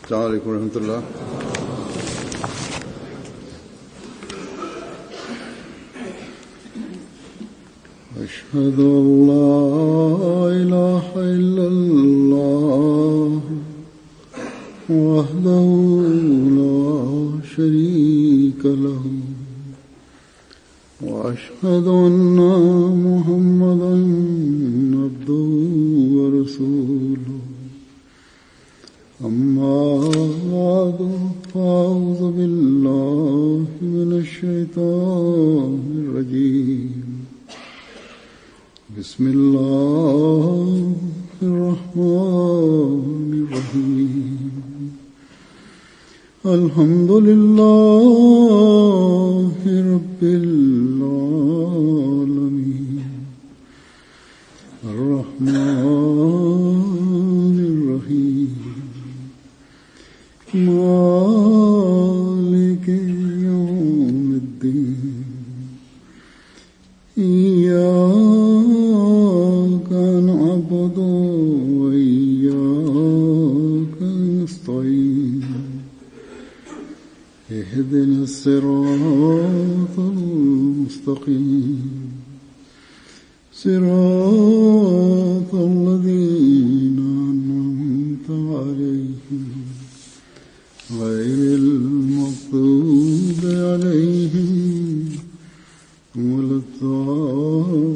السلام عليكم ورحمة الله. أشهد أن لا إله إلا الله وحده لا شريك له وأشهد أن محمدا عبده ورسوله أما بعد فأعوذ بالله من الشيطان الرجيم بسم الله الرحمن الرحيم الحمد لله رب العالمين الرحمن الرحيم مالك يوم الدين إياك نعبد وإياك نستعين اهدنا الصراط المستقيم صراط الذين أنعمت عليهم غير المغضوب عليهم ولا الضالين.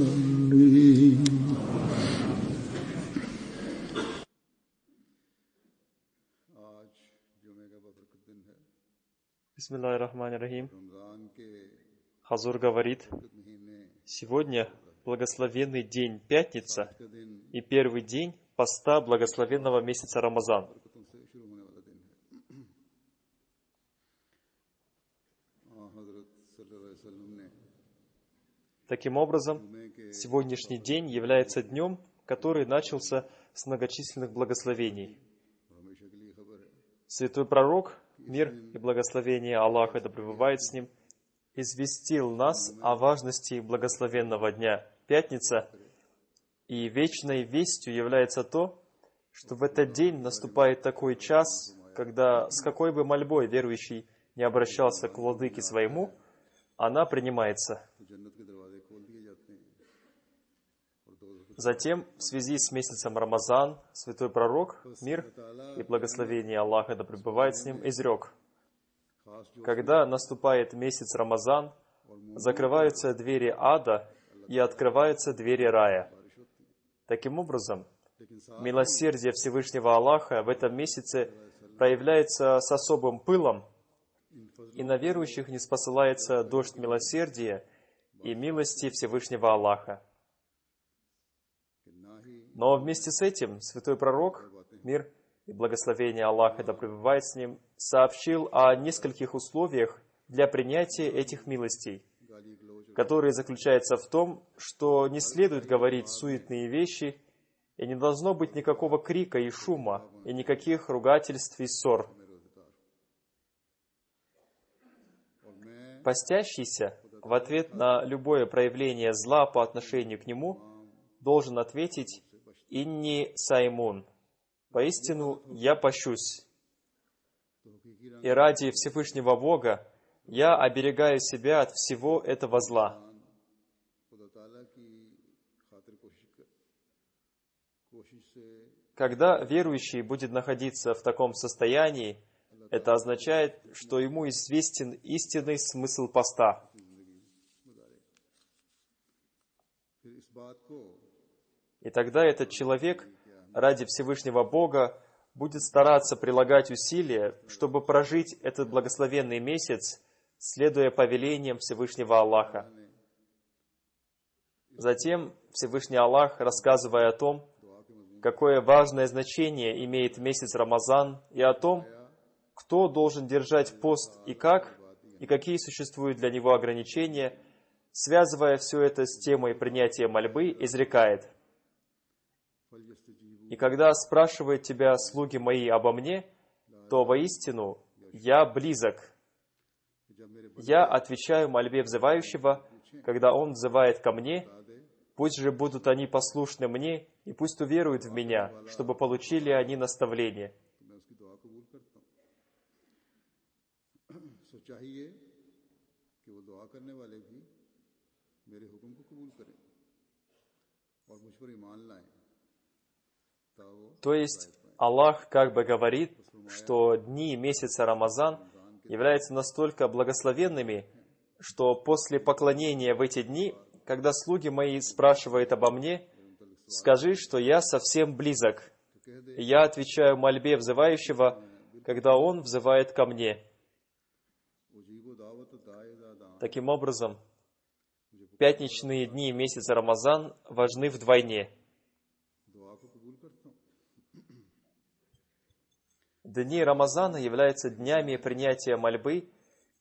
Бисмиллахир-рахманир-рахим. Хазур говорит, сегодня благословенный день пятница и первый день поста благословенного месяца Рамазан. Таким образом, сегодняшний день является днем, который начался с многочисленных благословений. Святой пророк, мир и благословение Аллаха да пребывает с ним, известил нас о важности благословенного дня пятница, и вечной вестью является то, что в этот день наступает такой час, когда с какой бы мольбой верующий не обращался к владыке своему, она принимается. Затем, в связи с месяцем Рамазан, святой пророк, мир и благословение Аллаха да пребывает с ним, изрек: когда наступает месяц Рамазан, закрываются двери ада и открываются двери рая. Таким образом, милосердие Всевышнего Аллаха в этом месяце проявляется с особым пылом, и на верующих ниспосылается дождь милосердия и милости Всевышнего Аллаха. Но вместе с этим святой пророк, мир и благословение Аллаха да пребывает с ним, сообщил о нескольких условиях для принятия этих милостей, которые заключаются в том, что не следует говорить суетные вещи, и не должно быть никакого крика и шума, и никаких ругательств и ссор. Постящийся в ответ на любое проявление зла по отношению к нему должен ответить: «Инни саймун», «Поистину я пощусь». И ради Всевышнего Бога я оберегаю себя от всего этого зла. Когда верующий будет находиться в таком состоянии, это означает, что ему известен истинный смысл поста. И тогда этот человек ради Всевышнего Бога будет стараться прилагать усилия, чтобы прожить этот благословенный месяц, следуя повелениям Всевышнего Аллаха. Затем Всевышний Аллах, рассказывая о том, какое важное значение имеет месяц Рамазан, и о том, кто должен держать пост и как, и какие существуют для него ограничения, связывая все это с темой принятия мольбы, изрекает: «И когда спрашивают тебя слуги мои обо мне, то воистину я близок. Я отвечаю мольбе взывающего, когда он взывает ко мне, пусть же будут они послушны мне, и пусть уверуют в меня, чтобы получили они наставление». हूँ सो चाहिए कि वो दुआ करने वाले भी मेरे हुक्म को कबूल करें और मुझ पर ईमान लाएं। То есть Аллах как бы говорит, что дни месяца Рамазан являются настолько благословенными, что после поклонения в эти дни, когда слуги мои спрашивают обо мне, скажи, что я совсем близок. И я отвечаю мольбе взывающего, когда он взывает ко мне. Таким образом, пятничные дни месяца Рамазан важны вдвойне. Дни Рамазана являются днями принятия мольбы,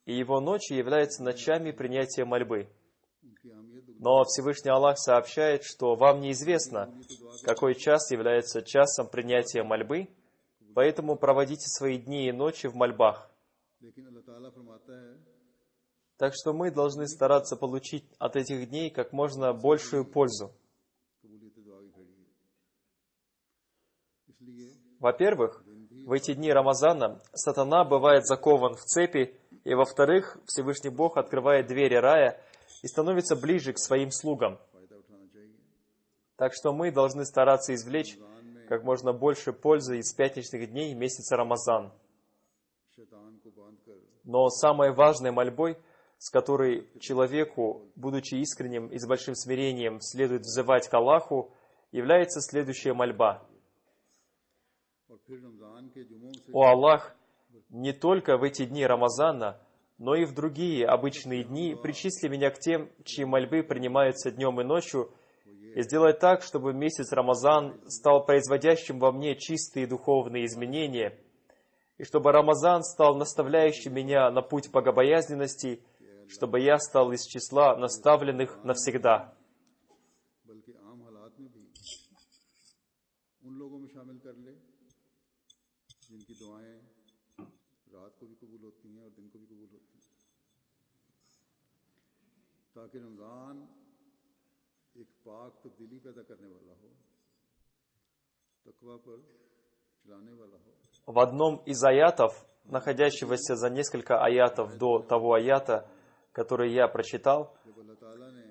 и его ночи являются ночами принятия мольбы. Но Всевышний Аллах сообщает, что вам неизвестно, какой час является часом принятия мольбы, поэтому проводите свои дни и ночи в мольбах. Так что мы должны стараться получить от этих дней как можно большую пользу. Во-первых, в эти дни Рамазана сатана бывает закован в цепи, и во-вторых, Всевышний Бог открывает двери рая и становится ближе к своим слугам. Так что мы должны стараться извлечь как можно больше пользы из пятничных дней месяца Рамазан. Но самой важной мольбой, с которой человеку, будучи искренним и с большим смирением, следует взывать к Аллаху, является следующая мольба. «О Аллах, не только в эти дни Рамазана, но и в другие обычные дни причисли меня к тем, чьи мольбы принимаются днем и ночью, и сделай так, чтобы месяц Рамазан стал производящим во мне чистые духовные изменения, и чтобы Рамазан стал наставляющим меня на путь богобоязненности, чтобы я стал из числа наставленных навсегда». В одном из аятов, находящегося за несколько аятов до того аята, который я прочитал,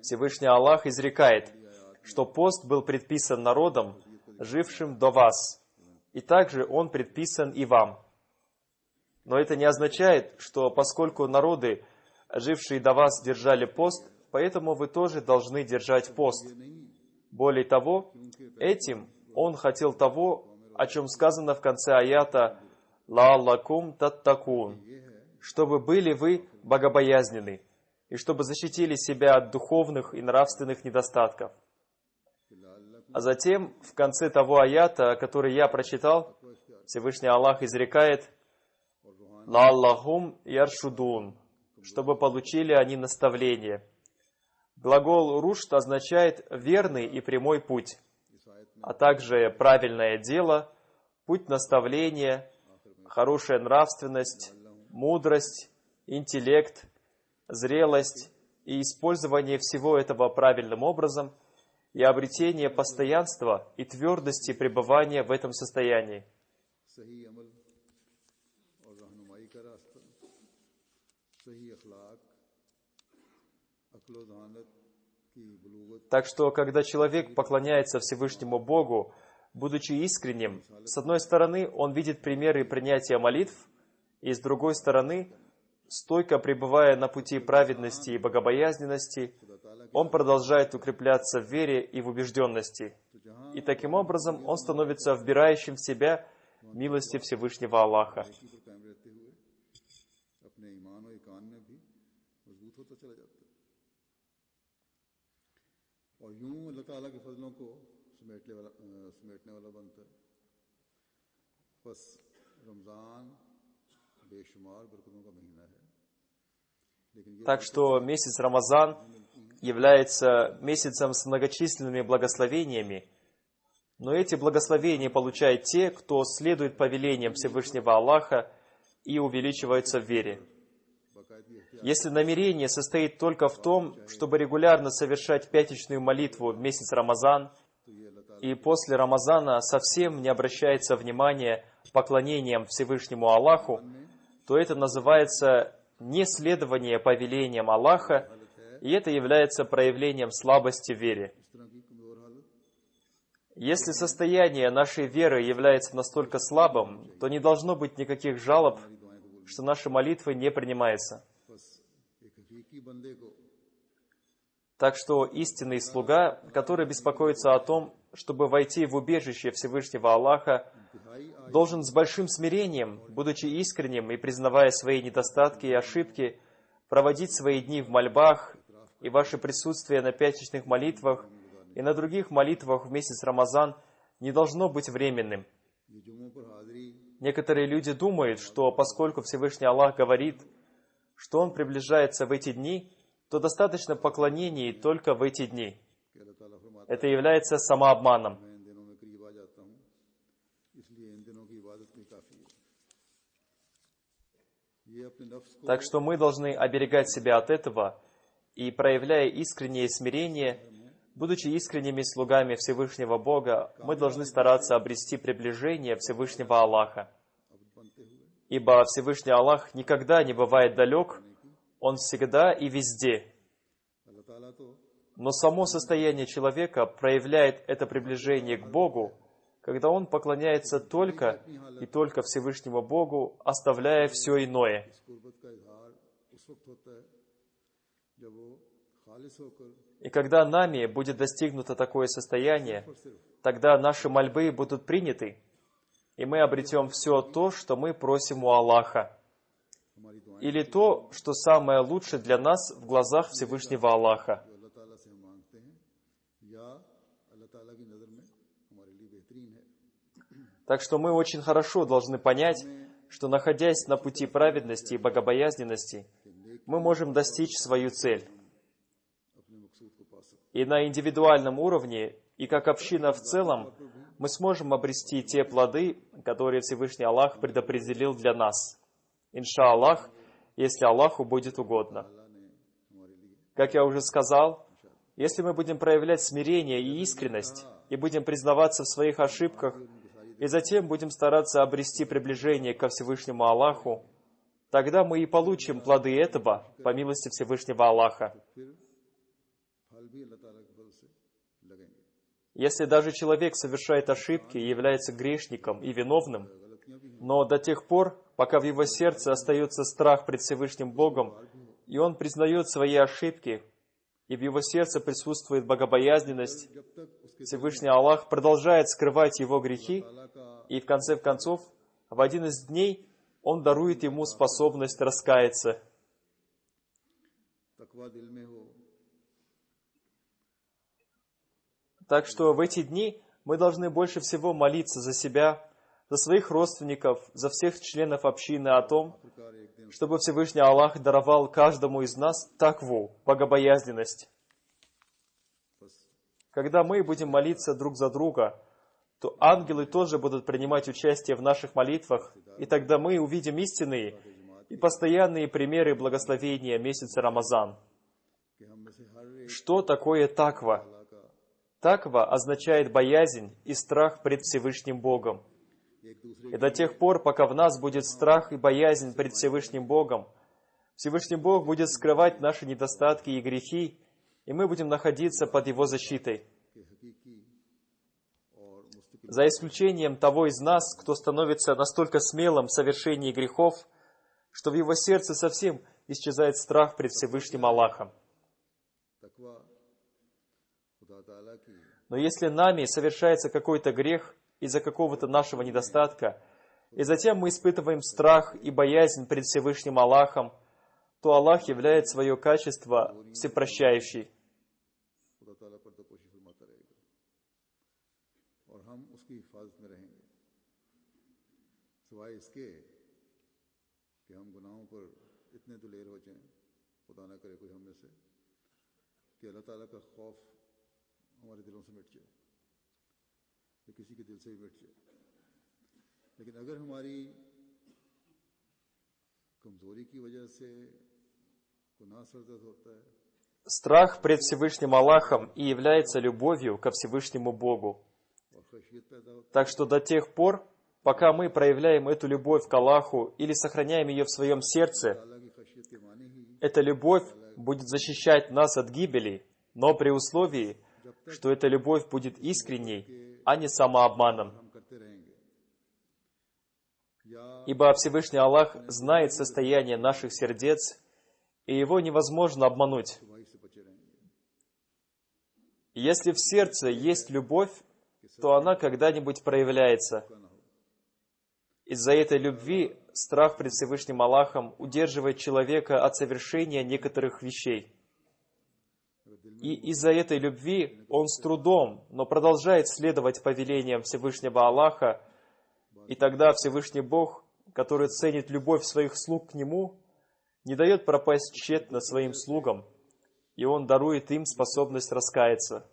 Всевышний Аллах изрекает, что пост был предписан народам, жившим до вас, и также он предписан и вам. Но это не означает, что поскольку народы, жившие до вас, держали пост, поэтому вы тоже должны держать пост. Более того, этим он хотел того, о чем сказано в конце аята «Лааллакум таттакун», чтобы были вы богобоязнены, и чтобы защитили себя от духовных и нравственных недостатков. А затем, в конце того аята, который я прочитал, Всевышний Аллах изрекает «Лааллахум яршудун», чтобы получили они наставление. Глагол «рушд» означает «верный и прямой путь», а также правильное дело, путь наставления, хорошая нравственность, мудрость, интеллект, зрелость и использование всего этого правильным образом и обретение постоянства и твердости пребывания в этом состоянии. Так что, когда человек поклоняется Всевышнему Богу, будучи искренним, с одной стороны, он видит примеры принятия молитв, и с другой стороны, стойко пребывая на пути праведности и богобоязненности, он продолжает укрепляться в вере и в убежденности. И таким образом он становится вбирающим в себя милости Всевышнего Аллаха. Так что месяц Рамазан является месяцем с многочисленными благословениями, но эти благословения получают те, кто следует повелениям Всевышнего Аллаха и увеличивается в вере. Если намерение состоит только в том, чтобы регулярно совершать пятничную молитву в месяц Рамазан, и после Рамазана совсем не обращается внимания поклонением Всевышнему Аллаху, то это называется неследование повелениям Аллаха, и это является проявлением слабости в вере. Если состояние нашей веры является настолько слабым, то не должно быть никаких жалоб, что наши молитвы не принимаются. Так что истинный слуга, который беспокоится о том, чтобы войти в убежище Всевышнего Аллаха, должен с большим смирением, будучи искренним и признавая свои недостатки и ошибки, проводить свои дни в мольбах, и ваше присутствие на пятничных молитвах и на других молитвах в месяц Рамазан не должно быть временным. Некоторые люди думают, что поскольку Всевышний Аллах говорит, что Он приближается в эти дни, то достаточно поклонений только в эти дни. Это является самообманом. Так что мы должны оберегать себя от этого, и, проявляя искреннее смирение, будучи искренними слугами Всевышнего Бога, мы должны стараться обрести приближение Всевышнего Аллаха. Ибо Всевышний Аллах никогда не бывает далек, Он всегда и везде. Но само состояние человека проявляет это приближение к Богу, когда он поклоняется только и только Всевышнему Богу, оставляя все иное. И когда нами будет достигнуто такое состояние, тогда наши мольбы будут приняты, и мы обретем все то, что мы просим у Аллаха, или то, что самое лучшее для нас в глазах Всевышнего Аллаха. Так что мы очень хорошо должны понять, что, находясь на пути праведности и богобоязненности, мы можем достичь свою цель. И на индивидуальном уровне, и как община в целом, мы сможем обрести те плоды, которые Всевышний Аллах предопределил для нас. Иншаллах, если Аллаху будет угодно. Как я уже сказал, если мы будем проявлять смирение и искренность, и будем признаваться в своих ошибках, и затем будем стараться обрести приближение ко Всевышнему Аллаху, тогда мы и получим плоды этого по милости Всевышнего Аллаха. Если даже человек совершает ошибки и является грешником и виновным, но до тех пор, пока в его сердце остается страх пред Всевышним Богом, и он признает свои ошибки, и в его сердце присутствует богобоязненность, Всевышний Аллах продолжает скрывать его грехи, и в конце концов, в один из дней Он дарует ему способность раскаяться. Так что в эти дни мы должны больше всего молиться за себя, за своих родственников, за всех членов общины о том, чтобы Всевышний Аллах даровал каждому из нас такву, богобоязненность. Когда мы будем молиться друг за друга, то ангелы тоже будут принимать участие в наших молитвах, и тогда мы увидим истинные и постоянные примеры благословения месяца Рамазан. Что такое таква? Таква означает боязнь и страх пред Всевышним Богом. И до тех пор, пока в нас будет страх и боязнь пред Всевышним Богом, Всевышний Бог будет скрывать наши недостатки и грехи, и мы будем находиться под Его защитой. За исключением того из нас, кто становится настолько смелым в совершении грехов, что в его сердце совсем исчезает страх пред Всевышним Аллахом. Но если нами совершается какой-то грех из-за какого-то нашего недостатка, и затем мы испытываем страх и боязнь пред Всевышним Аллахом, то Аллах являет свое качество всепрощающий. हमारे दिलों से मिट जाए या किसी के दिल से भी मिट जाए लेकिन अगर हमारी कमजोरी की वजह से गुनाह सरजद होता है. Страх пред Всевышним Аллахом и является любовью ко Всевышнему Богу. Так что до тех пор, пока мы проявляем эту любовь к Аллаху или сохраняем ее в своем сердце, эта любовь будет защищать нас от гибели, но при условии, что эта любовь будет искренней, а не самообманом. Ибо Всевышний Аллах знает состояние наших сердец, и его невозможно обмануть. Если в сердце есть любовь, то она когда-нибудь проявляется. Из-за этой любви страх пред Всевышним Аллахом удерживает человека от совершения некоторых вещей. И из-за этой любви он с трудом, но продолжает следовать повелениям Всевышнего Аллаха, и тогда Всевышний Бог, который ценит любовь своих слуг к Нему, не дает пропасть тщетно своим слугам, и Он дарует им способность раскаяться.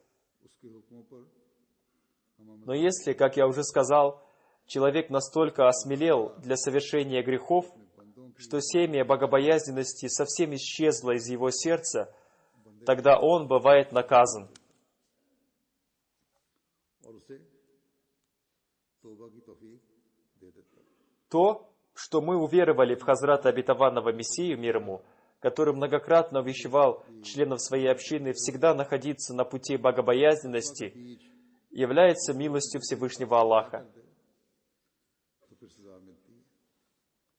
Но если, как я уже сказал, человек настолько осмелел для совершения грехов, что семя богобоязненности совсем исчезло из его сердца, тогда он бывает наказан. То, что мы уверовали в Хазрата Обетованного Мессию, мир ему, который многократно увещевал членов своей общины всегда находиться на пути богобоязненности, является милостью Всевышнего Аллаха.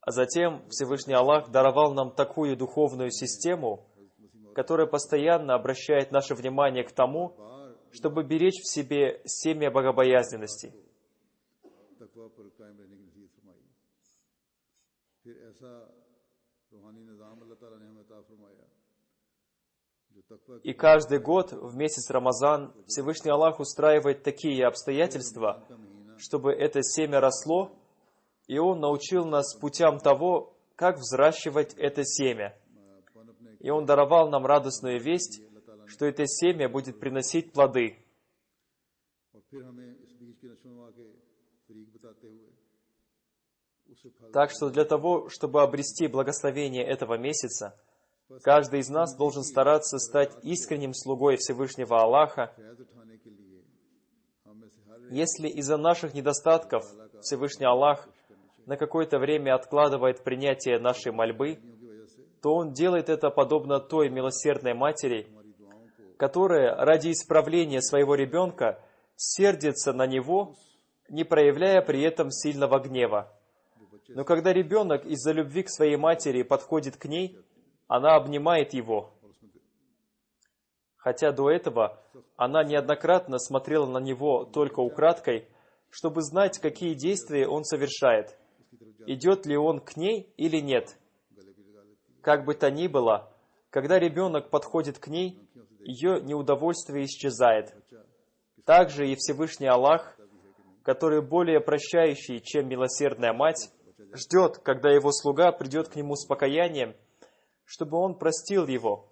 А затем Всевышний Аллах даровал нам такую духовную систему, которая постоянно обращает наше внимание к тому, чтобы беречь в себе семя богобоязненности. И каждый год в месяц Рамазан Всевышний Аллах устраивает такие обстоятельства, чтобы это семя росло, и Он научил нас путям того, как взращивать это семя. И Он даровал нам радостную весть, что это семя будет приносить плоды. Так что для того, чтобы обрести благословение этого месяца, каждый из нас должен стараться стать искренним слугой Всевышнего Аллаха. Если из-за наших недостатков Всевышний Аллах на какое-то время откладывает принятие нашей мольбы, то Он делает это подобно той милосердной матери, которая ради исправления своего ребенка сердится на него, не проявляя при этом сильного гнева. Но когда ребенок из-за любви к своей матери подходит к ней, она обнимает его. Хотя до этого она неоднократно смотрела на него только украдкой, чтобы знать, какие действия он совершает, идет ли он к ней или нет. Как бы то ни было, когда ребенок подходит к ней, ее неудовольствие исчезает. Также и Всевышний Аллах, который более прощающий, чем милосердная мать, ждет, когда его слуга придет к нему с покаянием, чтобы он простил его.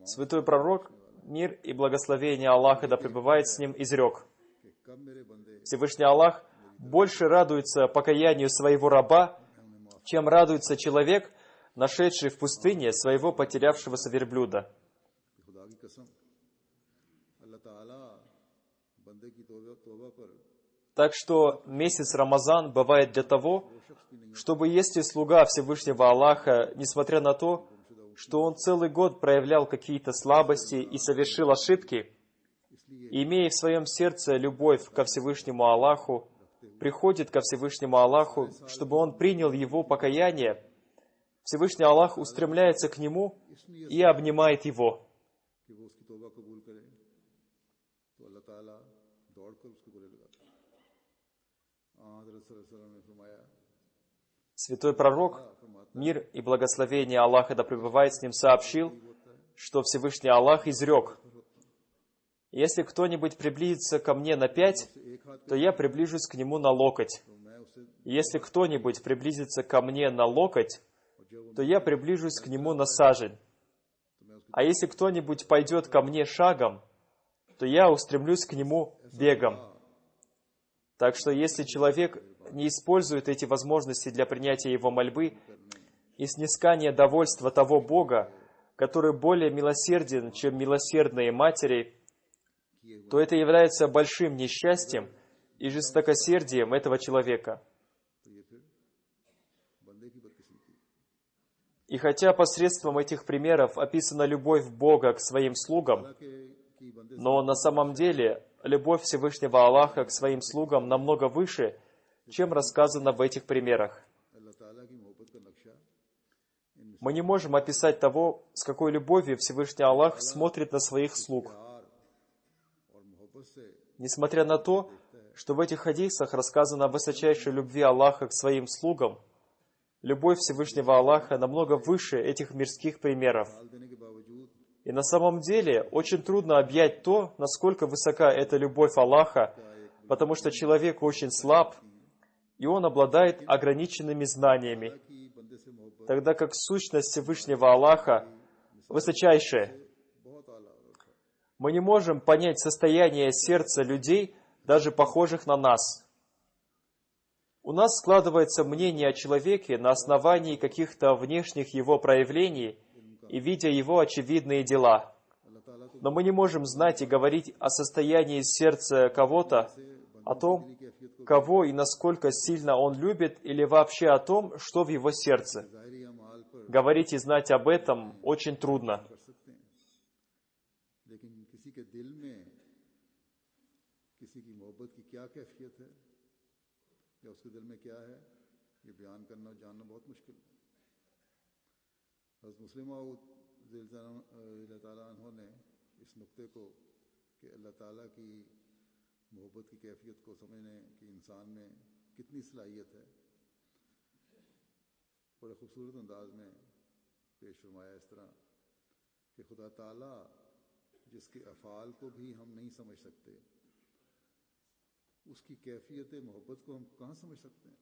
Святой пророк, мир и благословение Аллаха да пребывает с ним, изрек: Всевышний Аллах больше радуется покаянию своего раба, чем радуется человек, нашедший в пустыне своего потерявшегося верблюда. Так что месяц Рамазан бывает для того, чтобы если слуга Всевышнего Аллаха, несмотря на то, что он целый год проявлял какие-то слабости и совершил ошибки, имея в своем сердце любовь ко Всевышнему Аллаху, приходит ко Всевышнему Аллаху, чтобы он принял его покаяние, Всевышний Аллах устремляется к нему и обнимает его. Святой пророк, мир и благословение Аллаха да пребывает с ним, сообщил, что Всевышний Аллах изрек: «Если кто-нибудь приблизится ко мне на 5, то я приближусь к нему на локоть. Если кто-нибудь приблизится ко мне на локоть, то я приближусь к нему на сажень. А если кто-нибудь пойдет ко мне шагом, то я устремлюсь к нему бегом». Так что если человек не использует эти возможности для принятия его мольбы и снискания довольства того Бога, который более милосерден, чем милосердные матери, то это является большим несчастьем и жестокосердием этого человека. И хотя посредством этих примеров описана любовь Бога к своим слугам, но на самом деле любовь Всевышнего Аллаха к своим слугам намного выше, чем рассказано в этих примерах. Мы не можем описать того, с какой любовью Всевышний Аллах смотрит на своих слуг. Несмотря на то, что в этих хадисах рассказано о высочайшей любви Аллаха к своим слугам, любовь Всевышнего Аллаха намного выше этих мирских примеров. И на самом деле очень трудно объять то, насколько высока эта любовь Аллаха, потому что человек очень слаб, и он обладает ограниченными знаниями, тогда как сущность Всевышнего Аллаха высочайшая. Мы не можем понять состояние сердца людей, даже похожих на нас. У нас складывается мнение о человеке на основании каких-то внешних его проявлений и видя его очевидные дела. Но мы не можем знать и говорить о состоянии сердца кого-то, о том, кого и насколько сильно он любит, или вообще о том, что в его сердце. Говорить и знать об этом очень трудно. मोहब्बत की कैफियत को समझने की इंसान में कितनी सलाहियत है, बड़े खूबसूरत अंदाज में पेश फरमाया इस तरह कि खुदा ताला जिसके अफ़ाल को भी हम नहीं समझ सकते, उसकी कैफियत मोहब्बत को हम कहाँ समझ सकते हैं?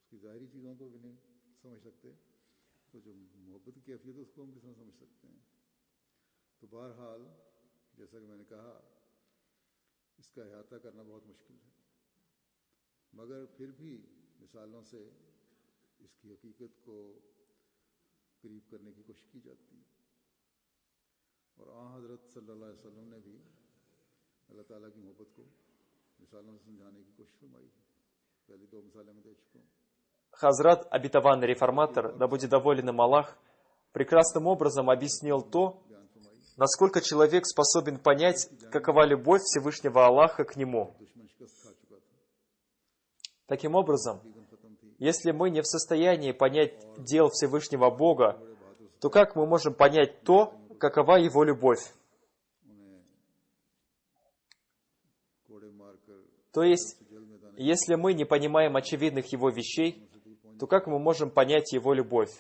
उसकी ज़ाहिरी चीज़ों को भी नहीं समझ सकते, तो जो मोहब्बत की कैफियत है उसको हम किस तरह समझ सकते हैं? तो बहरहाल जैसा कि मैंने कहा, इसका अहाता करना बहुत मुश्किल है, मगर फिर भी मिसालों से इसकी हकीकत को करीब करने की कोशिश की जाती है। और हज़रत सल्लल्लाहु अलैहि वसल्लम ने भी अल्लाह ताला की मोहब्बत को मिसालों से समझाने की कोशिश फरमाई है। पहली दो मिसालें मैं दे चुका हूँ। Хазрат, обетованный реформатор, да будет доволен им Аллах, прекрасным образом объяснил то, насколько человек способен понять, какова любовь Всевышнего Аллаха к нему. Таким образом, если мы не в состоянии понять дел Всевышнего Бога, то как мы можем понять то, какова Его любовь? То есть, если мы не понимаем очевидных Его вещей, то как мы можем понять Его любовь?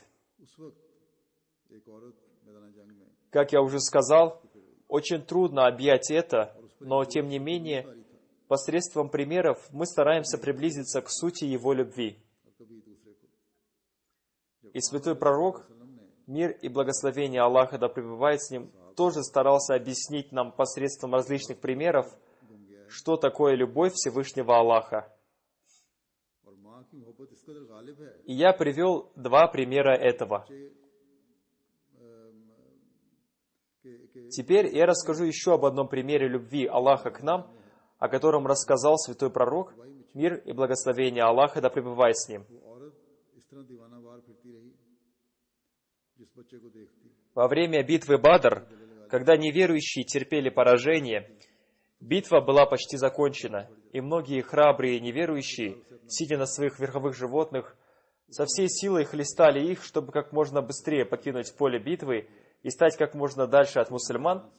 Как я уже сказал, очень трудно объять это, но тем не менее, посредством примеров мы стараемся приблизиться к сути Его любви. И святой пророк, мир и благословение Аллаха да пребывает с ним, тоже старался объяснить нам посредством различных примеров, что такое любовь Всевышнего Аллаха. И я привел два примера этого. Теперь я расскажу еще об одном примере любви Аллаха к нам, о котором рассказал святой пророк, мир и благословение Аллаха да пребывает с ним. Во время битвы Бадр, когда неверующие терпели поражение, битва была почти закончена, и многие храбрые неверующие, сидя на своих верховых животных, со всей силой хлестали их, чтобы как можно быстрее покинуть поле битвы и стать как можно дальше от мусульман.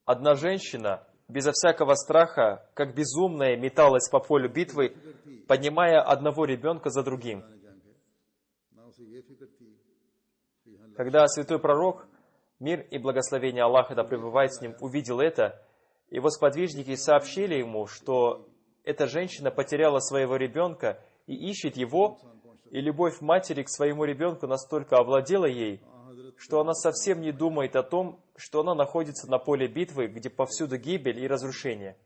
Одна женщина, безо всякого страха, как безумная, металась по полю битвы, поднимая одного ребенка за другим. Когда святой пророк, мир и благословение Аллаха да пребывает с ним, увидел это, его сподвижники сообщили ему, что эта женщина потеряла своего ребенка и ищет его, и любовь матери к своему ребенку настолько овладела ей, что она совсем не думает о том, что она находится на поле битвы, где повсюду гибель и разрушение.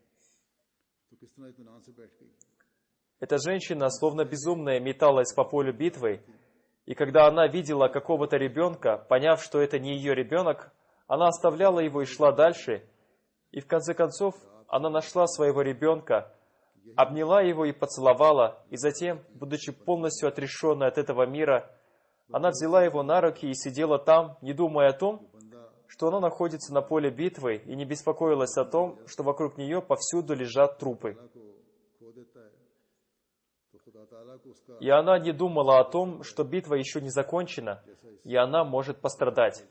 Эта женщина, словно безумная, металась по полю битвы, и когда она видела какого-то ребенка, поняв, что это не ее ребенок, она оставляла его и шла дальше, и в конце концов она нашла своего ребенка, обняла его и поцеловала, и затем, будучи полностью отрешенной от этого мира, она взяла его на руки и сидела там, не думая о том, что она находится на поле битвы, и не беспокоилась о том, что вокруг нее повсюду лежат трупы. И она не думала о том, что битва еще не закончена, и она может пострадать.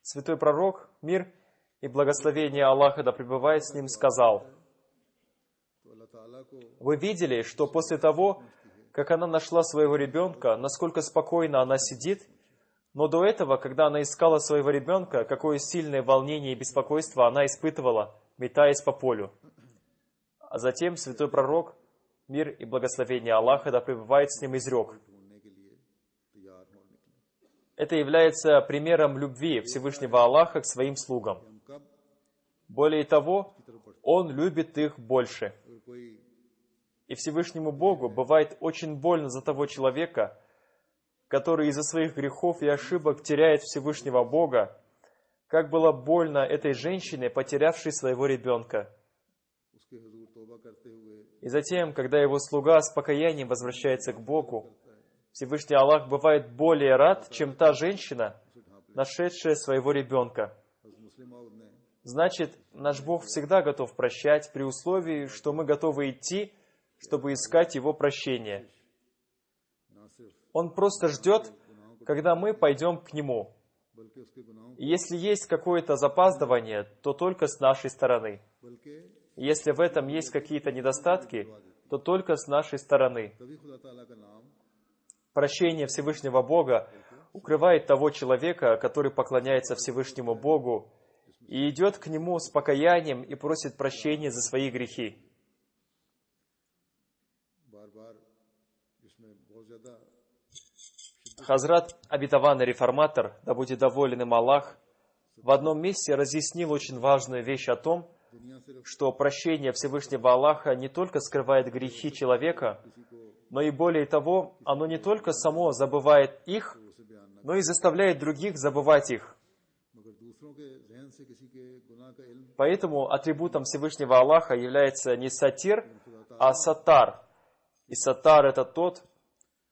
Святой пророк, мир и благословение Аллаха да пребывает с ним, сказал: «Вы видели, что после того, как она нашла своего ребенка, насколько спокойно она сидит, но до этого, когда она искала своего ребенка, какое сильное волнение и беспокойство она испытывала, метаясь по полю». А затем святой пророк, мир и благословение Аллаха да пребывает с ним, изрек: это является примером любви Всевышнего Аллаха к своим слугам. Более того, Он любит их больше. И Всевышнему Богу бывает очень больно за того человека, который из-за своих грехов и ошибок теряет Всевышнего Бога, как было больно этой женщине, потерявшей своего ребенка. И затем, когда его слуга с покаянием возвращается к Богу, Всевышний Аллах бывает более рад, чем та женщина, нашедшая своего ребенка. Значит, наш Бог всегда готов прощать, при условии, что мы готовы идти, чтобы искать Его прощения. Он просто ждет, когда мы пойдем к Нему. И если есть какое-то запаздывание, то только с нашей стороны. И если в этом есть какие-то недостатки, то только с нашей стороны. Прощение Всевышнего Бога укрывает того человека, который поклоняется Всевышнему Богу и идет к Нему с покаянием и просит прощения за свои грехи. Хазрат, обетованный реформатор, да будет доволен им Аллах, в одном месте разъяснил очень важную вещь о том, что прощение Всевышнего Аллаха не только скрывает грехи человека, но и более того, оно не только само забывает их, но и заставляет других забывать их. Поэтому атрибутом Всевышнего Аллаха является не сатир, а сатар. И сатар — это тот,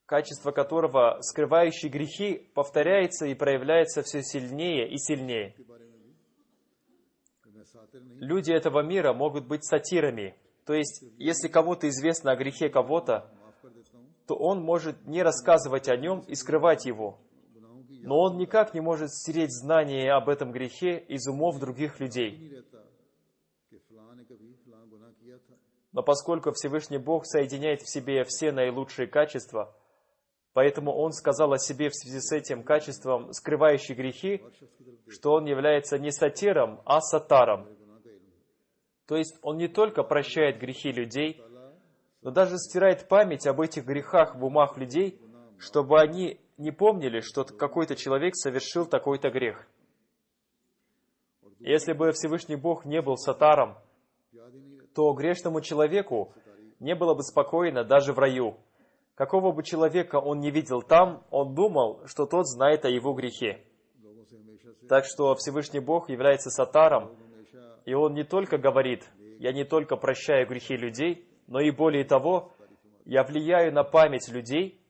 качество которого, скрывающий грехи, повторяется и проявляется все сильнее и сильнее. Люди этого мира могут быть сатирами. То есть, если кому-то известно о грехе кого-то, то он может не рассказывать о нем и скрывать его. Но он никак не может стереть знание об этом грехе из умов других людей. Но поскольку Всевышний Бог соединяет в себе все наилучшие качества, поэтому Он сказал о себе в связи с этим качеством, скрывающий грехи, что Он является не сатиром, а сатаром. То есть Он не только прощает грехи людей, но даже стирает память об этих грехах в умах людей, чтобы они не помнили, что какой-то человек совершил такой-то грех. Если бы Всевышний Бог не был сатаром, то грешному человеку не было бы спокойно даже в раю. Какого бы человека он не видел там, он думал, что тот знает о его грехе. Так что Всевышний Бог является сатаром, и Он не только говорит: «Я не только прощаю грехи людей», но и более того, «Я влияю на память людей».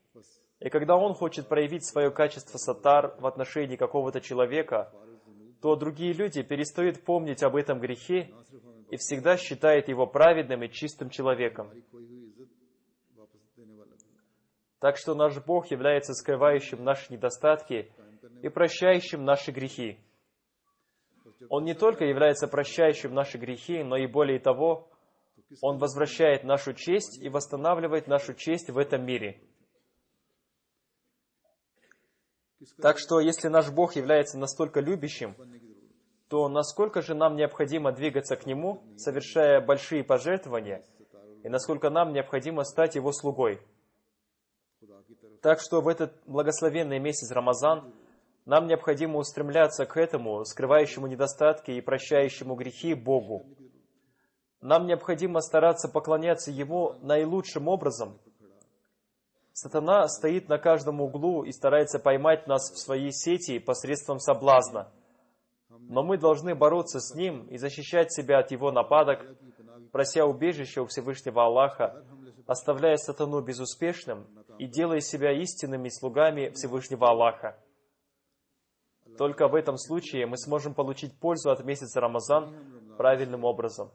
И когда Он хочет проявить свое качество сатар в отношении какого-то человека, то другие люди перестают помнить об этом грехе и всегда считают его праведным и чистым человеком. Так что наш Бог является скрывающим наши недостатки и прощающим наши грехи. Он не только является прощающим наши грехи, но и более того, Он возвращает нашу честь и восстанавливает нашу честь в этом мире. Так что, если наш Бог является настолько любящим, то насколько же нам необходимо двигаться к Нему, совершая большие пожертвования, и насколько нам необходимо стать Его слугой. Так что в этот благословенный месяц Рамазан нам необходимо устремляться к этому, скрывающему недостатки и прощающему грехи Богу. Нам необходимо стараться поклоняться Ему наилучшим образом. Сатана стоит на каждом углу и старается поймать нас в свои сети посредством соблазна. Но мы должны бороться с ним и защищать себя от его нападок, прося убежища у Всевышнего Аллаха, оставляя сатану безуспешным и делая себя истинными слугами Всевышнего Аллаха. Только в этом случае мы сможем получить пользу от месяца Рамазан правильным образом.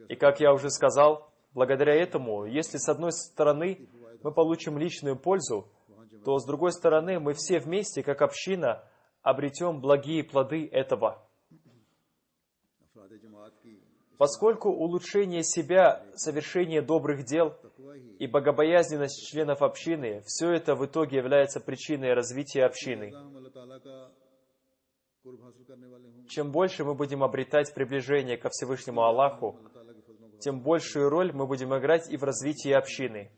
И как я уже сказал, благодаря этому, если с одной стороны мы получим личную пользу, то с другой стороны мы все вместе, как община, обретем благие плоды этого. Поскольку улучшение себя, совершение добрых дел и богобоязненность членов общины, все это в итоге является причиной развития общины. Чем больше мы будем обретать приближение ко Всевышнему Аллаху, тем большую роль мы будем играть и в развитии общины.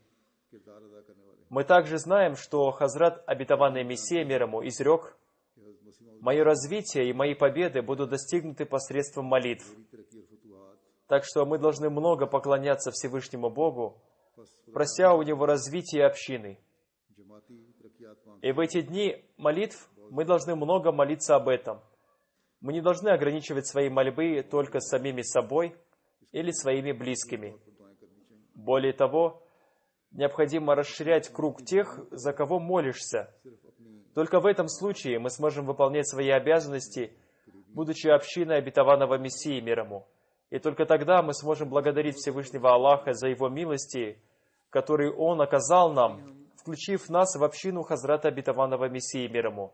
Мы также знаем, что Хазрат, обетованный Мессия мир ему, изрек: «Мое развитие и мои победы будут достигнуты посредством молитв». Так что мы должны много поклоняться Всевышнему Богу, прося у Него развития общины. И в эти дни молитв мы должны много молиться об этом. Мы не должны ограничивать свои мольбы только самими собой или своими близкими. Более того, необходимо расширять круг тех, за кого молишься. Только в этом случае мы сможем выполнять свои обязанности, будучи общиной обетованного Мессии мир ему. И только тогда мы сможем благодарить Всевышнего Аллаха за Его милости, которые Он оказал нам, включив нас в общину Хазрата обетованного Мессии мир ему.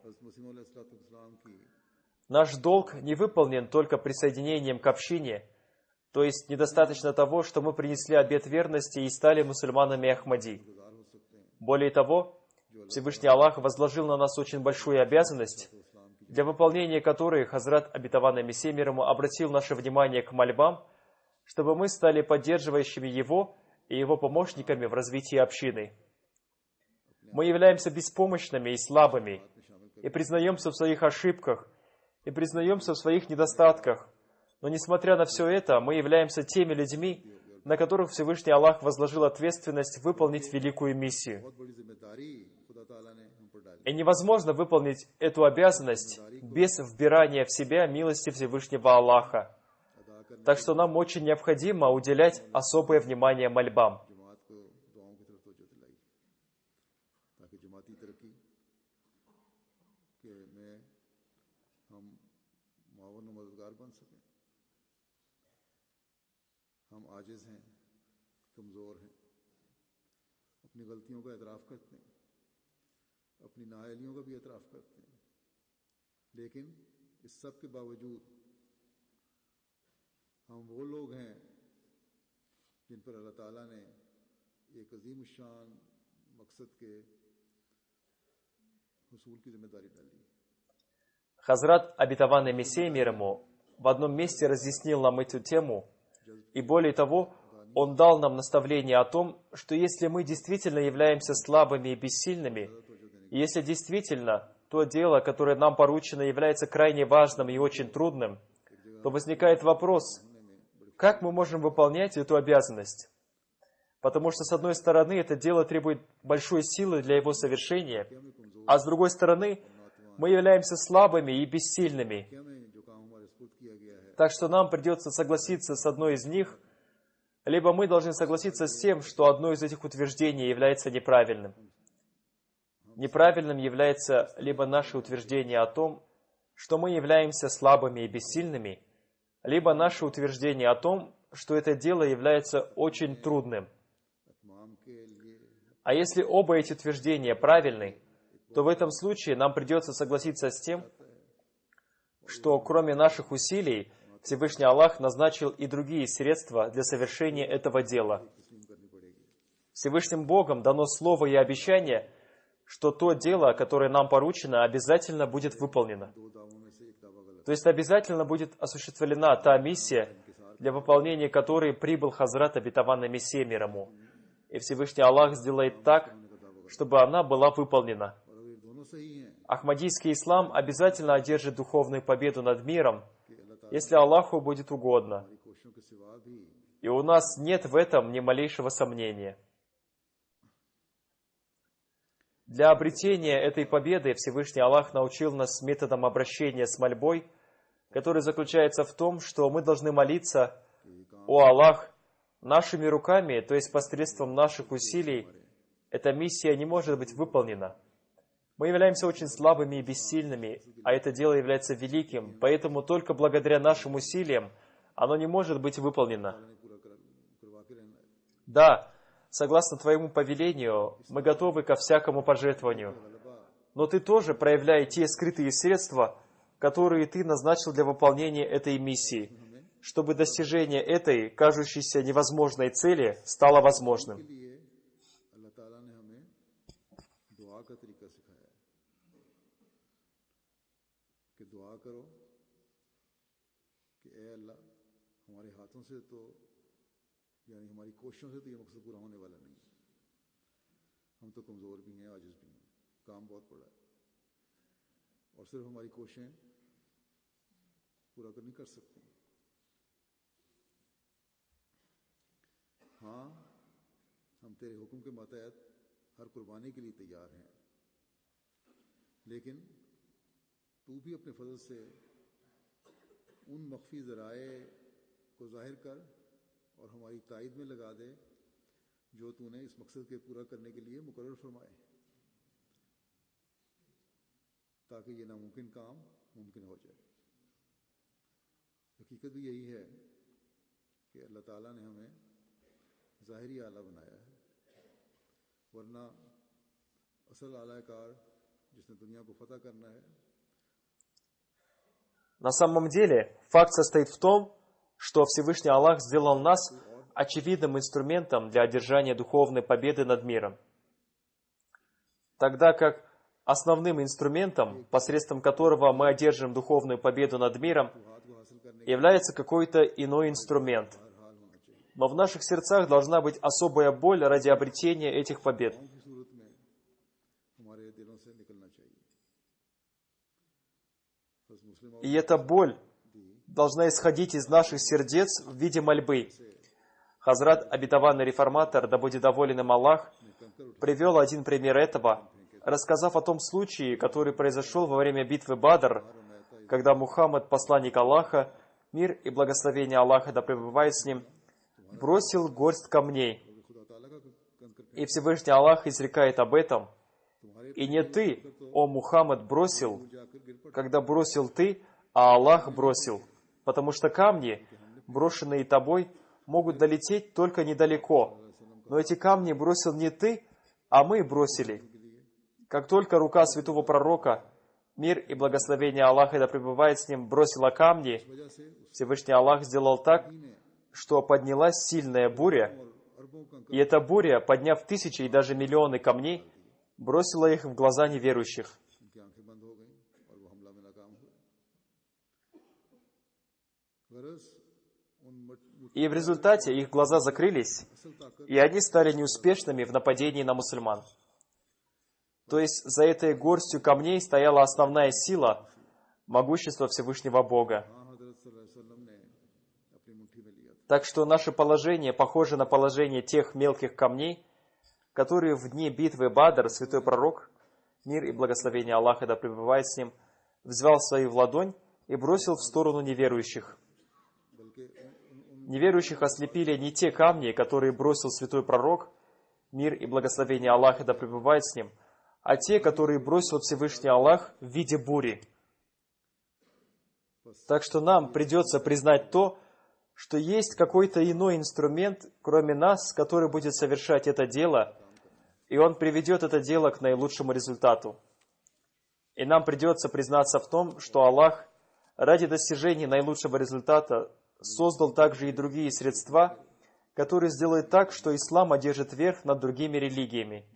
Наш долг не выполнен только присоединением к общине, то есть недостаточно того, что мы принесли обет верности и стали мусульманами Ахмади. Более того, Всевышний Аллах возложил на нас очень большую обязанность, для выполнения которой Хазрат обетованный Мессия мир ему обратил наше внимание к мольбам, чтобы мы стали поддерживающими Его и Его помощниками в развитии общины. Мы являемся беспомощными и слабыми, и признаемся в своих ошибках, и признаемся в своих недостатках. Но несмотря на все это, мы являемся теми людьми, на которых Всевышний Аллах возложил ответственность выполнить великую миссию. И невозможно выполнить эту обязанность без вбирания в себя милости Всевышнего Аллаха. Так что нам очень необходимо уделять особое внимание мольбам. अपनी नाअहलियों का भी एतराफ़ करते हैं, लेकिन इस सब के बावजूद हम वो लोग हैं जिन पर अल्लाह ताला ने एक अजीम शान मकसद के हुसूल की जिम्मेदारी डाली। Хазрат, обетованный Мессия мир ему, в одном месте разъяснил нам эту тему, и более того, он дал нам наставление о том, что если мы действительно являемся слабыми и бессильными, и если действительно то дело, которое нам поручено, является крайне важным и очень трудным, то возникает вопрос, как мы можем выполнять эту обязанность? Потому что, с одной стороны, это дело требует большой силы для его совершения, а с другой стороны, мы являемся слабыми и бессильными. Так что нам придется согласиться с одной из них, либо мы должны согласиться с тем, что одно из этих утверждений является неправильным. Неправильным является либо наше утверждение о том, что мы являемся слабыми и бессильными, либо наше утверждение о том, что это дело является очень трудным. А если оба эти утверждения правильны, то в этом случае нам придется согласиться с тем, что кроме наших усилий Всевышний Аллах назначил и другие средства для совершения этого дела. Всевышним Богом дано слово и обещание, что то дело, которое нам поручено, обязательно будет выполнено. То есть обязательно будет осуществлена та миссия, для выполнения которой прибыл Хазрат обетованный Мессия мир ему. И Всевышний Аллах сделает так, чтобы она была выполнена. Ахмадийский ислам обязательно одержит духовную победу над миром, если Аллаху будет угодно. И у нас нет в этом ни малейшего сомнения. Для обретения этой победы Всевышний Аллах научил нас методом обращения с мольбой, который заключается в том, что мы должны молиться: «О Аллах, нашими руками, то есть посредством наших усилий, эта миссия не может быть выполнена. Мы являемся очень слабыми и бессильными, а это дело является великим, поэтому только благодаря нашим усилиям оно не может быть выполнено. Да, согласно Твоему повелению, мы готовы ко всякому пожертвованию, но Ты тоже проявляй те скрытые средства, которые Ты назначил для выполнения этой миссии, чтобы достижение этой, кажущейся невозможной цели, стало возможным». हम तेरे हुक्म के मातहत हर कुर्बानी के लिए तैयार हैं, लेकिन तू भी अपने फजल से उन मख्फी ज़राए को ज़ाहिर कर और हमारी तायद में लगा दे जो तूने इस मकसद के पूरा करने के लिए मुकर्रर फरमाए, ताकि ये नामुमकिन काम मुमकिन हो जाए। हकीकत भी यही है कि अल्लाह ताला ने हमें ज़ाहिरी आला बनाया है, वरना असल आलाकार जिसने दुनिया को फतह करना है. На самом деле, факт состоит в том, что Всевышний Аллах сделал нас очевидным инструментом для одержания духовной победы над миром, тогда как основным инструментом, посредством которого мы одержим духовную победу над миром, является какой-то иной инструмент. Но в наших сердцах должна быть особая боль ради обретения этих побед. И эта боль должна исходить из наших сердец в виде мольбы. Хазрат, обетованный реформатор, да будет доволен им Аллах, привел один пример этого, рассказав о том случае, который произошел во время битвы Бадр, когда Мухаммад, посланник Аллаха, мир и благословение Аллаха да пребывает с ним, бросил горсть камней. И Всевышний Аллах изрекает об этом: «И не ты, о Мухаммад, бросил, когда бросил ты, а Аллах бросил, потому что камни, брошенные тобой, могут долететь только недалеко, но эти камни бросил не ты, а мы бросили». Как только рука святого пророка, мир и благословение Аллаха да пребывает с ним, бросила камни, Всевышний Аллах сделал так, что поднялась сильная буря, и эта буря, подняв тысячи и даже миллионы камней, бросила их в глаза неверующих. И в результате их глаза закрылись, и они стали неуспешными в нападении на мусульман. То есть за этой горстью камней стояла основная сила, могущество Всевышнего Бога. Так что наше положение похоже на положение тех мелких камней, которые в дни битвы Бадр святой пророк, мир и благословение Аллаха да пребывает с ним, взвал свою в ладонь и бросил в сторону неверующих. Неверующих ослепили не те камни, которые бросил святой пророк, мир и благословение Аллаха да пребывает с ним, а те, которые бросил Всевышний Аллах в виде бури. Так что нам придется признать то, что есть какой-то иной инструмент, кроме нас, который будет совершать это дело, и он приведет это дело к наилучшему результату. И нам придется признаться в том, что Аллах ради достижения наилучшего результата создал также и другие средства, которые сделают так, что ислам одержит верх над другими религиями.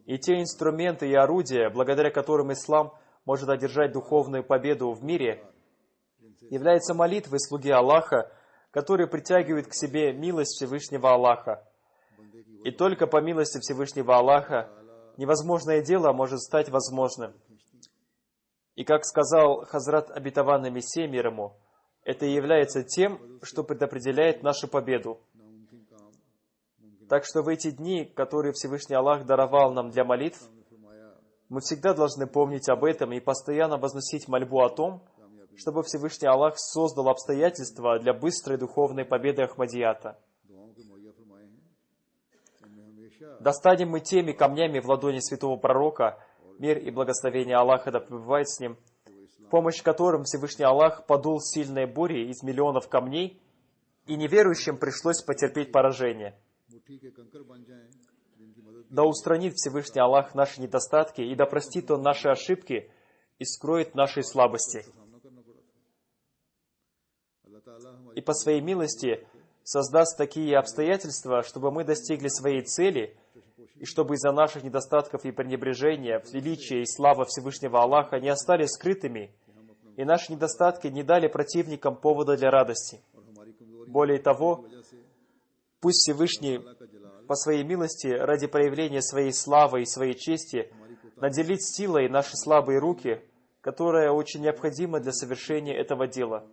И те инструменты и орудия, благодаря которым ислам может одержать духовную победу в мире, является молитвой слуги Аллаха, которые притягивают к себе милость Всевышнего Аллаха. И только по милости Всевышнего Аллаха невозможное дело может стать возможным. И как сказал Хазрат обетованный Мессия мир ему, это и является тем, что предопределяет нашу победу. Так что в эти дни, которые Всевышний Аллах даровал нам для молитв, мы всегда должны помнить об этом и постоянно возносить мольбу о том, чтобы Всевышний Аллах создал обстоятельства для быстрой духовной победы Ахмадията. Достанем мы теми камнями в ладони святого пророка, мир и благословение Аллаха да пребывает с ним, в помощь которым Всевышний Аллах подул сильные бури из миллионов камней, и неверующим пришлось потерпеть поражение. Да устранит Всевышний Аллах наши недостатки, и да простит Он наши ошибки и скроет наши слабости. И по своей милости создаст такие обстоятельства, чтобы мы достигли своей цели, и чтобы из-за наших недостатков и пренебрежения величие и слава Всевышнего Аллаха не остались скрытыми, и наши недостатки не дали противникам повода для радости. Более того, пусть Всевышний по своей милости, ради проявления своей славы и своей чести, наделит силой наши слабые руки, которая очень необходима для совершения этого дела.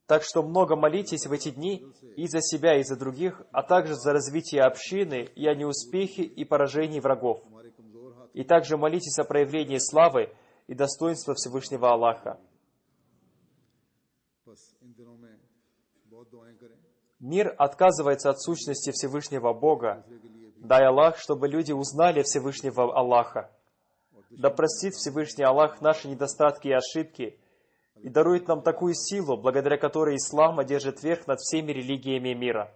Так что много молитесь в эти дни и за себя, и за других, а также за развитие общины и о неуспехе и поражении врагов. И также молитесь о проявлении славы и достоинства Всевышнего Аллаха. Мир отказывается от сущности Всевышнего Бога. Дай Аллах, чтобы люди узнали Всевышнего Аллаха. Да простит Всевышний Аллах наши недостатки и ошибки, и дарует нам такую силу, благодаря которой ислам одержит верх над всеми религиями мира.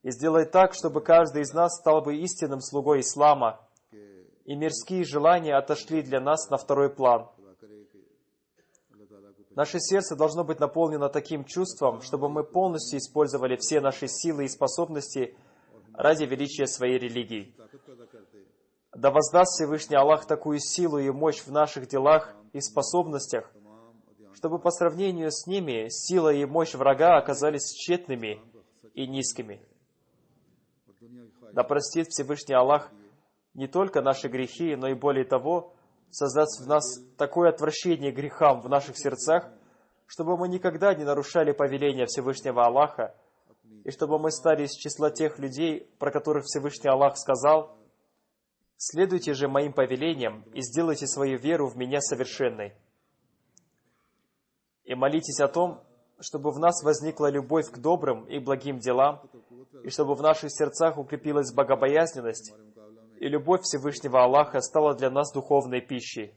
И сделает так, чтобы каждый из нас стал бы истинным слугой ислама, и мирские желания отошли для нас на второй план. Наше сердце должно быть наполнено таким чувством, чтобы мы полностью использовали все наши силы и способности ради величия своей религии. Да воздаст Всевышний Аллах такую силу и мощь в наших делах и способностях, чтобы по сравнению с ними сила и мощь врага оказались тщетными и низкими. Да простит Всевышний Аллах не только наши грехи, но и более того, создаст в нас такое отвращение к грехам в наших сердцах, чтобы мы никогда не нарушали повеления Всевышнего Аллаха, и чтобы мы стали из числа тех людей, про которых Всевышний Аллах сказал: «Следуйте же моим повелениям и сделайте свою веру в Меня совершенной». И молитесь о том, чтобы в нас возникла любовь к добрым и благим делам, и чтобы в наших сердцах укрепилась богобоязненность, и любовь Всевышнего Аллаха стала для нас духовной пищей.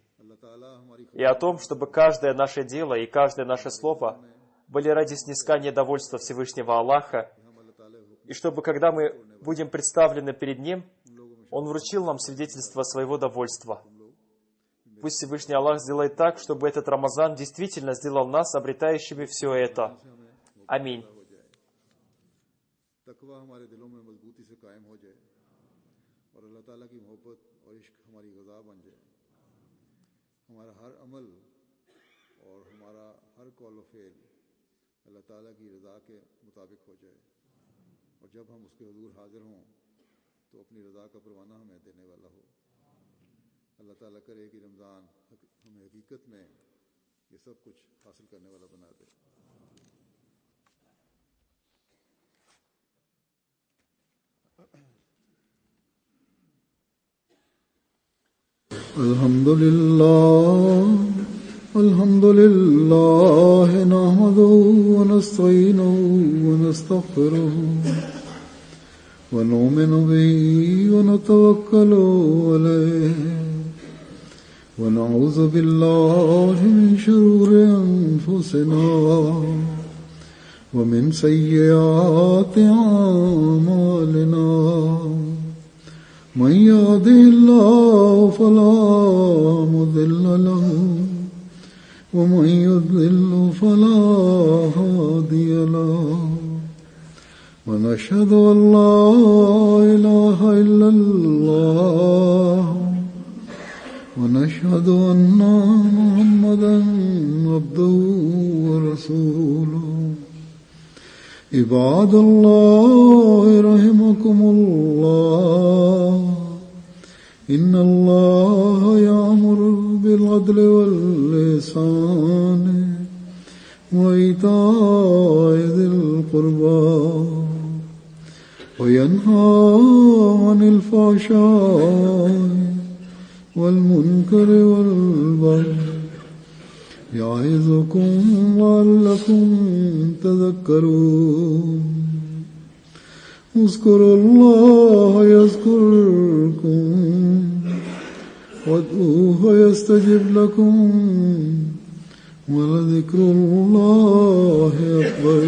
И о том, чтобы каждое наше дело и каждое наше слово были ради снискания довольства Всевышнего Аллаха, и чтобы, когда мы будем представлены перед Ним, Он вручил нам свидетельство своего довольства. Пусть Всевышний Аллах сделает так, чтобы этот Рамазан действительно сделал нас обретающими все это. Аминь. हमारा हर अमल और हमारा हर कौल व फ़ेल अल्लाह ताला की रज़ा के मुताबिक हो जाए, और जब हम उसके हुज़ूर हाज़िर हों तो अपनी रज़ा का परवाना हमें देने वाला हो। अल्लाह ताला करे कि रमज़ान हमें हकीकत में ये सब कुछ हासिल करने वाला बना दे। अल्हम्दुलिल्लाह नहमदुहु व नस्तईनुहु व नस्तगफिरुहु व नुमिनु बिही व नतवक्कलु अलैहि व नऊज़ु बिल्लाहि मिन शुरूरि अनफुसिना व मिन सय्यिआति अमालिना। من يهده الله فلا مضل له ومن يضلل فلا هادي له ونشهد أن لا إله إلا الله ونشهد أن محمدا عبده ورسوله. عباد الله رحمكم الله إن الله يأمر بالعدل والإحسان وإيتاء ذي القربى وينهى عن الفحشاء والمنكر والبغي يعظكم لعلكم تذكرون اذكروا الله يذكركم وادعوه يستجب لكم ولذكر الله أكبر